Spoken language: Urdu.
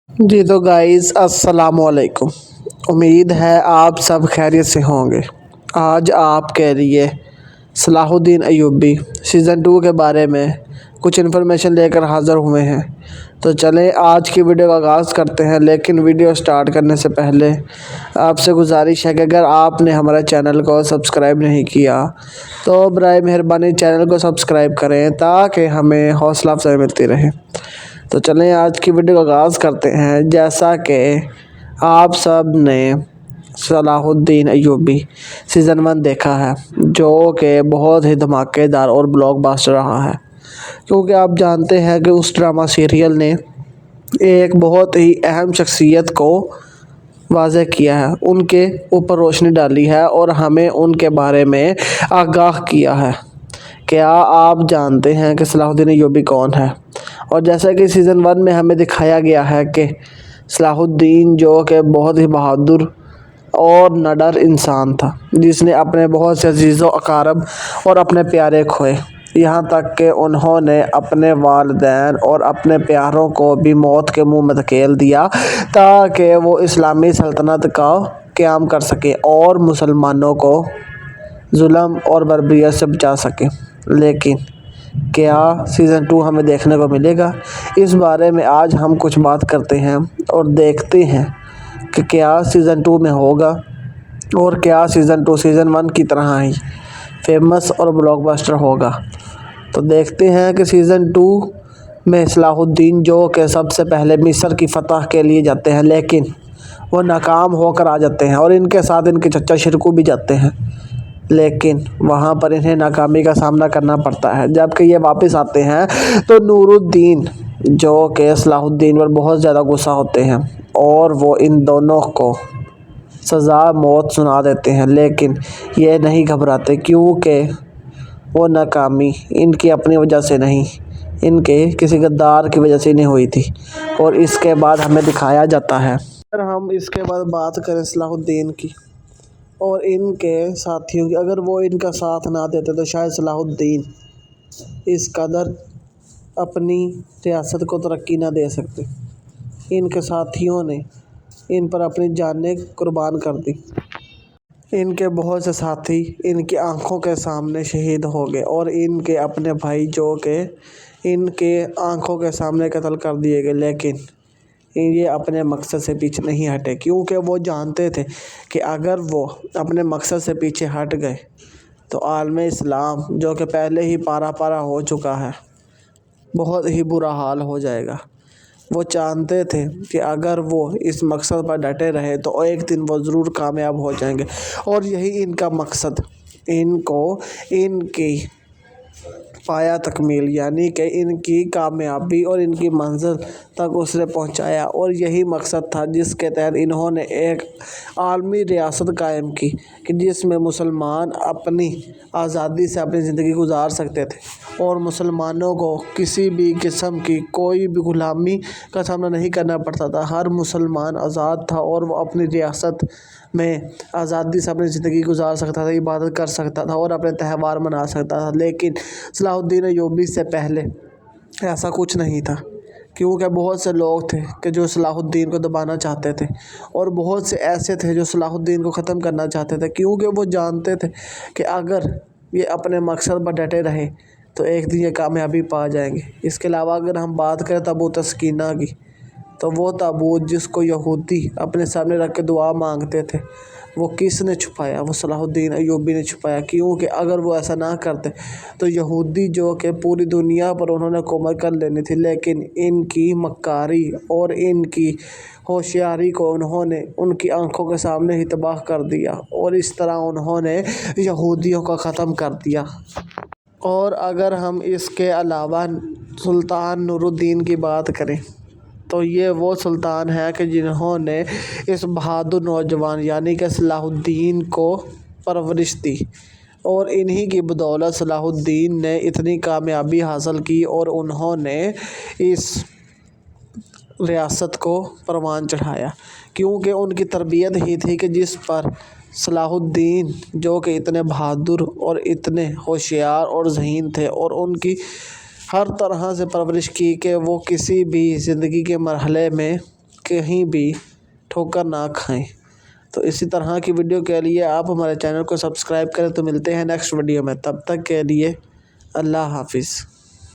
جی تو گائز السلام علیکم۔ امید ہے آپ سب خیریت سے ہوں گے۔ آج آپ کے لیے صلاح الدین ایوبی سیزن 2 کے بارے میں کچھ انفارمیشن لے کر حاضر ہوئے ہیں۔ تو چلیں آج کی ویڈیو کا آغاز کرتے ہیں، لیکن ویڈیو سٹارٹ کرنے سے پہلے آپ سے گزارش ہے کہ اگر آپ نے ہمارے چینل کو سبسکرائب نہیں کیا تو برائے مہربانی چینل کو سبسکرائب کریں تاکہ ہمیں حوصلہ افزائی ملتی رہے۔ تو چلیں آج کی ویڈیو کا آغاز کرتے ہیں۔ جیسا کہ آپ سب نے صلاح الدین ایوبی سیزن 1 دیکھا ہے، جو کہ بہت ہی دھماکے دار اور بلاک باسٹر رہا ہے، کیونکہ آپ جانتے ہیں کہ اس ڈرامہ سیریل نے ایک بہت ہی اہم شخصیت کو واضح کیا ہے، ان کے اوپر روشنی ڈالی ہے اور ہمیں ان کے بارے میں آگاہ کیا ہے۔ کیا آپ جانتے ہیں کہ صلاح الدین ایوبی کون ہے؟ اور جیسا کہ سیزن 1 میں ہمیں دکھایا گیا ہے کہ صلاح الدین جو کہ بہت ہی بہادر اور نڈر انسان تھا، جس نے اپنے بہت سے عزیز و اقارب اور اپنے پیارے کھوئے، یہاں تک کہ انہوں نے اپنے والدین اور اپنے پیاروں کو بھی موت کے منہ میں دھکیل دیا تاکہ وہ اسلامی سلطنت کا قیام کر سکے اور مسلمانوں کو ظلم اور بربریت سے بچا سکے۔ لیکن کیا سیزن 2 ہمیں دیکھنے کو ملے گا؟ اس بارے میں آج ہم کچھ بات کرتے ہیں اور دیکھتے ہیں کہ کیا سیزن 2 میں ہوگا، اور کیا سیزن 2 سیزن 1 کی طرح ہی فیمس اور بلاک باسٹر ہوگا۔ تو دیکھتے ہیں کہ سیزن 2 میں صلاح الدین جو کہ سب سے پہلے مصر کی فتح کے لیے جاتے ہیں، لیکن وہ ناکام ہو کر آ جاتے ہیں اور ان کے ساتھ ان کے چچا شرکو بھی جاتے ہیں، لیکن وہاں پر انہیں ناکامی کا سامنا کرنا پڑتا ہے۔ جب کہ یہ واپس آتے ہیں تو نور الدین جو کہ صلاح الدین پر بہت زیادہ غصہ ہوتے ہیں اور وہ ان دونوں کو سزا موت سنا دیتے ہیں، لیکن یہ نہیں گھبراتے کیونکہ وہ ناکامی ان کی اپنی وجہ سے نہیں، ان کے کسی غدار کی وجہ سے نہیں ہوئی تھی۔ اور اس کے بعد ہمیں دکھایا جاتا ہے، اگر ہم اس کے بعد بات کریں صلاح الدین کی اور ان کے ساتھیوں کی، اگر وہ ان کا ساتھ نہ دیتے تو شاید صلاح الدین اس قدر اپنی ریاست کو ترقی نہ دے سکتے۔ ان کے ساتھیوں نے ان پر اپنی جانیں قربان کر دی۔ ان کے بہت سے ساتھی ان کی آنکھوں کے سامنے شہید ہو گئے اور ان کے اپنے بھائی جو کہ ان کے آنکھوں کے سامنے قتل کر دیے گئے، لیکن یہ اپنے مقصد سے پیچھے نہیں ہٹے کیونکہ وہ جانتے تھے کہ اگر وہ اپنے مقصد سے پیچھے ہٹ گئے تو عالم اسلام جو کہ پہلے ہی پارا پارا ہو چکا ہے، بہت ہی برا حال ہو جائے گا۔ وہ جانتے تھے کہ اگر وہ اس مقصد پر ڈٹے رہے تو ایک دن وہ ضرور کامیاب ہو جائیں گے، اور یہی ان کا مقصد ان کو ان کی پایا تکمیل یعنی کہ ان کی کامیابی اور ان کی منزل تک اس نے پہنچایا، اور یہی مقصد تھا جس کے تحت انہوں نے ایک عالمی ریاست قائم کی کہ جس میں مسلمان اپنی آزادی سے اپنی زندگی گزار سکتے تھے اور مسلمانوں کو کسی بھی قسم کی کوئی بھی غلامی کا سامنا نہیں کرنا پڑتا تھا۔ ہر مسلمان آزاد تھا اور وہ اپنی ریاست میں آزادی سے اپنی زندگی گزار سکتا تھا، عبادت کر سکتا تھا اور اپنے تہوار منا سکتا تھا۔ لیکن صلاح الدین ایوبی سے پہلے ایسا کچھ نہیں تھا، کیونکہ بہت سے لوگ تھے کہ جو صلاح الدین کو دبانا چاہتے تھے اور بہت سے ایسے تھے جو صلاح الدین کو ختم کرنا چاہتے تھے، کیونکہ وہ جانتے تھے کہ اگر یہ اپنے مقصد پر ڈٹے رہے تو ایک دن یہ کامیابی پا جائیں گے۔ اس کے علاوہ اگر ہم بات کریں تابوت سکینہ کی، تو وہ تابوت جس کو یہودی اپنے سامنے رکھ کے دعا مانگتے تھے، وہ کس نے چھپایا؟ وہ صلاح الدین ایوبی نے چھپایا، کیونکہ اگر وہ ایسا نہ کرتے تو یہودی جو کہ پوری دنیا پر انہوں نے حکومت کر لینی تھی، لیکن ان کی مکاری اور ان کی ہوشیاری کو انہوں نے ان کی آنکھوں کے سامنے ہی تباہ کر دیا، اور اس طرح انہوں نے یہودیوں کو ختم کر دیا۔ اور اگر ہم اس کے علاوہ سلطان نور الدین کی بات کریں تو یہ وہ سلطان ہے کہ جنہوں نے اس بہادر نوجوان یعنی کہ صلاح الدین کو پرورش دی، اور انہی کی بدولت صلاح الدین نے اتنی کامیابی حاصل کی اور انہوں نے اس ریاست کو پروان چڑھایا، کیونکہ ان کی تربیت ہی تھی کہ جس پر صلاح الدین جو کہ اتنے بہادر اور اتنے ہوشیار اور ذہین تھے، اور ان کی ہر طرح سے پرورش کی کہ وہ کسی بھی زندگی کے مرحلے میں کہیں بھی ٹھوکر نہ کھائیں۔ تو اسی طرح کی ویڈیو کے لیے آپ ہمارے چینل کو سبسکرائب کریں۔ تو ملتے ہیں نیکسٹ ویڈیو میں، تب تک کے لیے اللہ حافظ۔